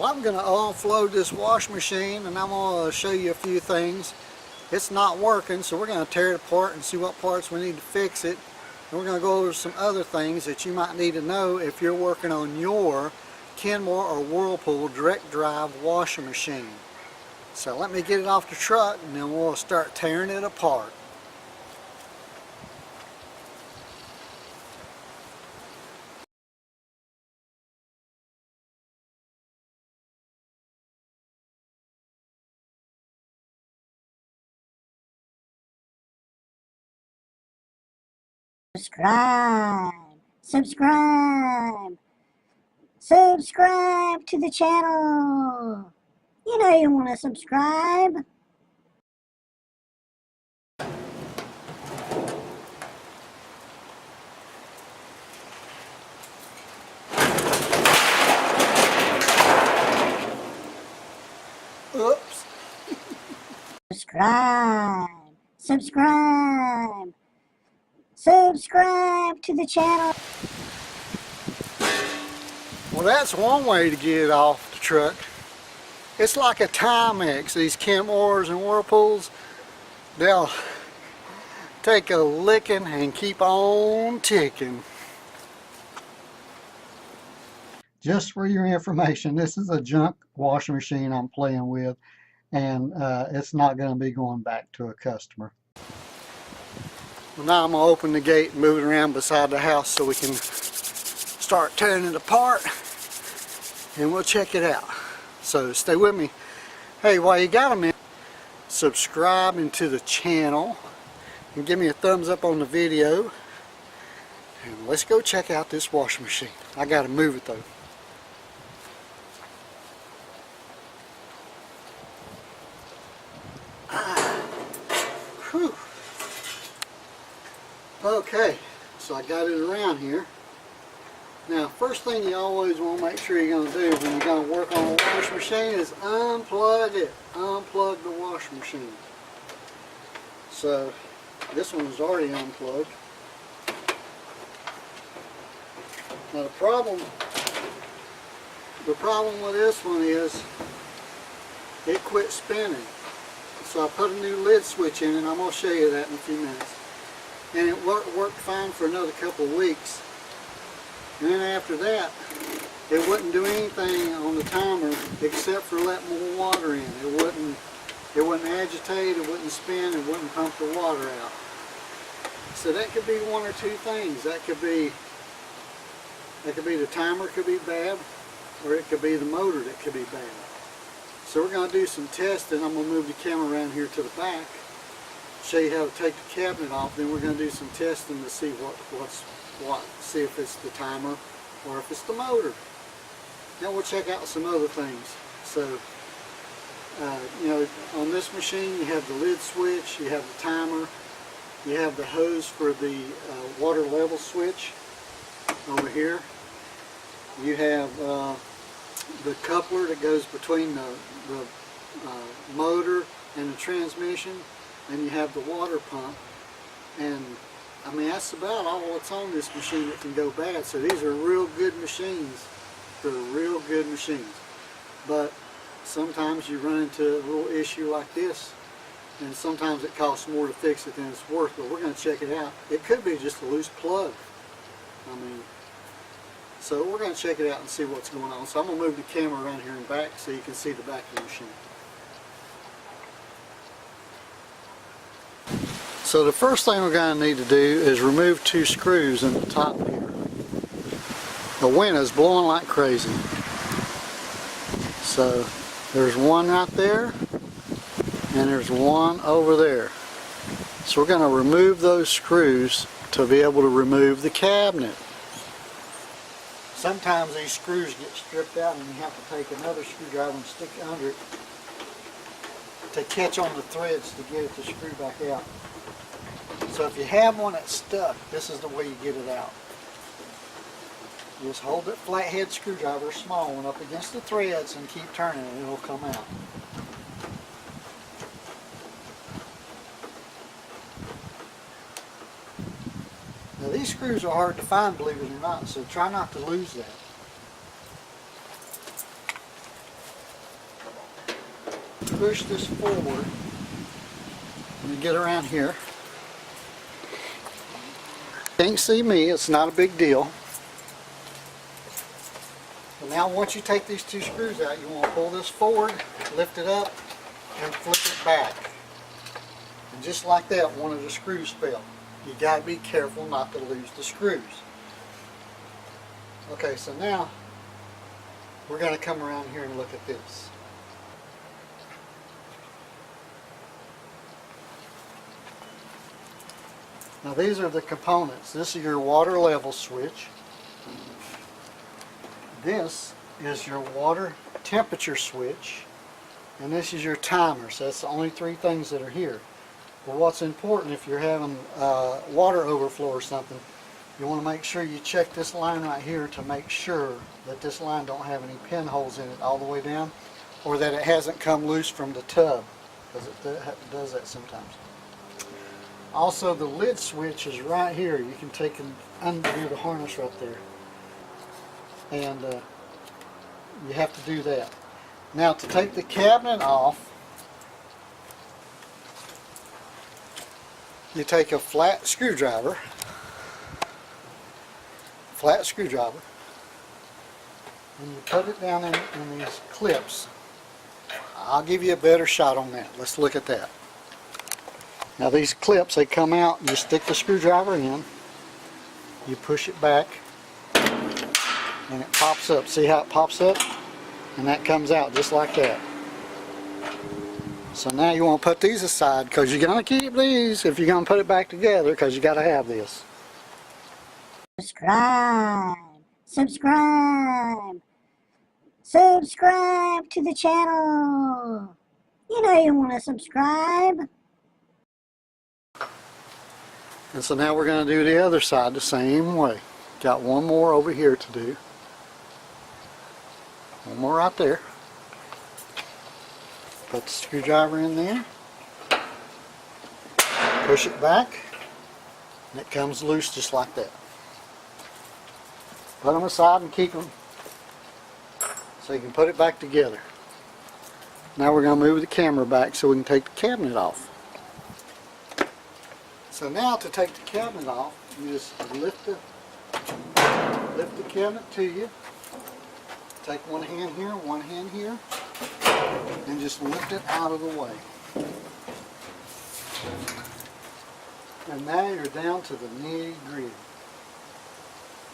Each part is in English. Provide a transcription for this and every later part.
Well, I'm going to offload this washing machine and I'm going to show you a few things. It's not working, so we're going to tear it apart and see what parts we need to fix it. And we're going to go over some other things that you might need to know if you're working on your Kenmore or Whirlpool direct drive washing machine. So let me get it off the truck and then we'll start tearing it apart. Subscribe to the channel. You know you want to subscribe. Oops. Subscribe to the channel. Well, that's one way to get it off the truck. It's like a Timex, these Kenmores and Whirlpools. They'll take a licking and keep on ticking. Just for your information, this is a junk washing machine I'm playing with, and it's not going to be going back to a customer. Well, now I'm going to open the gate and move it around beside the house so we can start tearing it apart, and we'll check it out. So stay with me. Hey, while you got a minute, subscribe into the channel and give me a thumbs up on the video, and let's go check out this washing machine. I got to move it though. Whew. Okay, so I got it around here. Now, first thing you always want to make sure you're going to do when you're going to work on a washing machine is unplug it. Unplug the washing machine. So, this one is already unplugged. Now, the problem with this one is it quit spinning. So I put a new lid switch in, and I'm going to show you that in a few minutes. And it worked fine for another couple of weeks. And then after that, it wouldn't do anything on the timer except for let more water in. It wouldn't agitate, it wouldn't spin, it wouldn't pump the water out. So that could be one or two things. That could be the timer could be bad, or it could be the motor that could be bad. So we're going to do some testing. I'm going to move the camera around here to the back, show you how to take the cabinet off. Then we're going to do some testing to see see if it's the timer or if it's the motor. Then we'll check out some other things. So, you know, on this machine you have the lid switch, you have the timer, you have the hose for the water level switch over here. You have the coupler that goes between the motor and the transmission, and you have the water pump. And I mean, that's about all that's on this machine that can go bad. So these are real good machines. They're real good machines. But sometimes you run into a little issue like this, and sometimes it costs more to fix it than it's worth. But we're going to check it out. It could be just a loose plug. I mean, so we're going to check it out and see what's going on. So I'm going to move the camera around here and back so you can see the back of the machine. So the first thing we're going to need to do is remove two screws in the top here. The wind is blowing like crazy. So there's one right there, and there's one over there. So we're going to remove those screws to be able to remove the cabinet. Sometimes these screws get stripped out and you have to take another screwdriver and stick it under it to catch on the threads to get it to screw back out. So if you have one that's stuck, this is the way you get it out. You just hold that flathead screwdriver, a small one, up against the threads and keep turning and it'll come out. Now these screws are hard to find, believe it or not, so try not to lose that. push this forward. Let me get around here. Can't see me, it's not a big deal. So now once you take these two screws out, you want to pull this forward, lift it up, and flip it back. And just like that, one of the screws fell. You got to be careful not to lose the screws. Okay, so now we're going to come around here and look at this. Now these are the components. This is your water level switch. This is your water temperature switch. And this is your timer. So that's the only three things that are here. But what's important, if you're having water overflow or something, you want to make sure you check this line right here to make sure that this line don't have any pinholes in it all the way down, or that it hasn't come loose from the tub, because it does that sometimes. Also, the lid switch is right here. You can take and undo the harness right there. And you have to do that. Now, to take the cabinet off, you take a flat screwdriver, and you put it down in these clips. I'll give you a better shot on that. Let's look at that. Now these clips, they come out, you stick the screwdriver in, you push it back, and it pops up. See how it pops up? And that comes out just like that. So now you want to put these aside, because you're going to keep these if you're going to put it back together, because you got to have this. Subscribe to the channel. You know you want to subscribe. And so now we're going to do the other side the same way. Got one more over here to do. One more right there. Put the screwdriver in there. Push it back. And it comes loose just like that. Put them aside and keep them so you can put it back together. Now we're going to move the camera back so we can take the cabinet off. So now to take the cabinet off, you just lift the cabinet to you. Take one hand here, and just lift it out of the way. And now you're down to the nitty-gritty.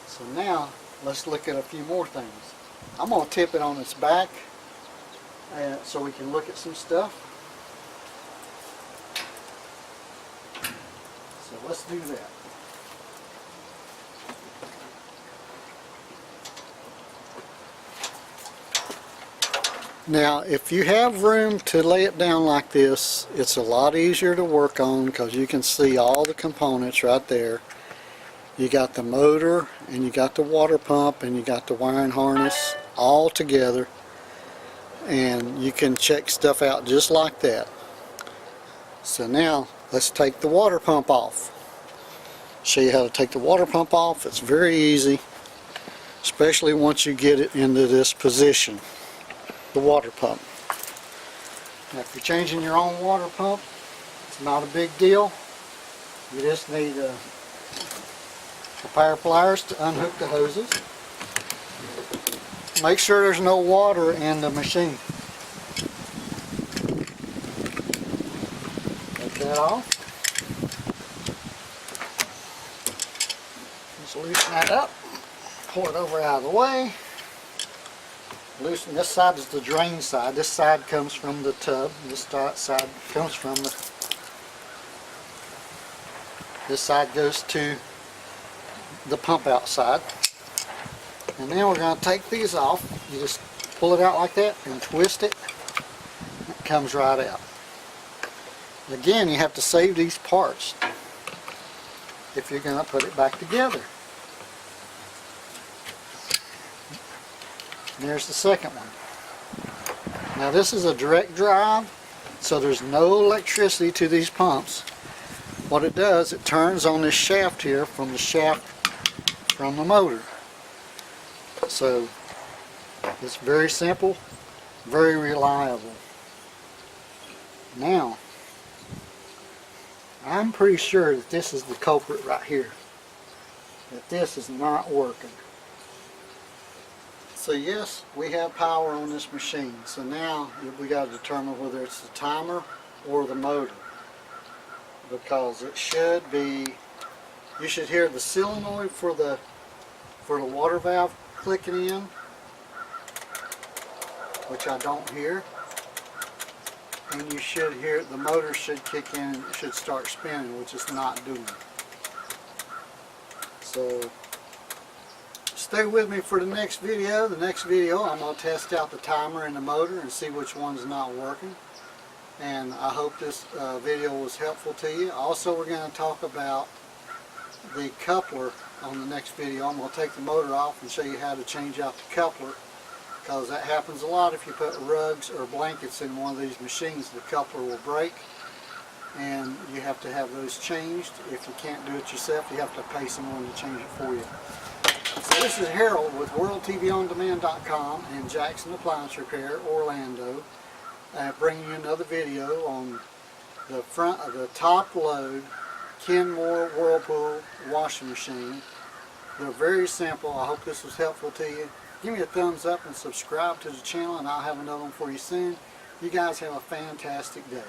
So now let's look at a few more things. I'm going to tip it on its back so we can look at some stuff. So let's do that. Now, if you have room to lay it down like this, it's a lot easier to work on because you can see all the components right there. You got the motor, and you got the water pump, and you got the wiring harness all together. And you can check stuff out just like that. So now, let's take the water pump off. Show you how to take the water pump off. It's very easy, especially once you get it into this position, the water pump. Now if you're changing your own water pump, it's not a big deal. You just need a pair of pliers to unhook the hoses. Make sure there's no water in the machine. Take that off. Just loosen that up. Pull it over out of the way. Loosen. This side is the drain side. This side comes from the tub. This side comes from the. This side goes to the pump out side. And then we're going to take these off. You just pull it out like that and twist it. It comes right out. Again, you have to save these parts if you're going to put it back together. And there's the second one. Now this is a direct drive, so there's no electricity to these pumps. What it does, it turns on this shaft here from the shaft from the motor. So it's very simple, very reliable. Now, I'm pretty sure that this is the culprit right here. That this is not working. So yes, we have power on this machine. So now we got to determine whether it's the timer or the motor. Because it should be, you should hear the solenoid for the water valve clicking in, which I don't hear. And you should hear the motor should kick in and it should start spinning, which it's not doing. So stay with me for the next video. The next video I'm going to test out the timer and the motor and see which one's not working. And I hope this video was helpful to you. Also, we're going to talk about the coupler on the next video. I'm going to take the motor off and show you how to change out the coupler, because that happens a lot. If you put rugs or blankets in one of these machines, the coupler will break and you have to have those changed. If you can't do it yourself, you have to pay someone to change it for you. So this is Harold with WorldTVOnDemand.com and Jackson Appliance Repair, Orlando, bringing you another video on the front of the top load Kenmore Whirlpool Washing Machine. They're very simple. I hope this was helpful to you. Give me a thumbs up and subscribe to the channel, and I'll have another one for you soon. You guys have a fantastic day.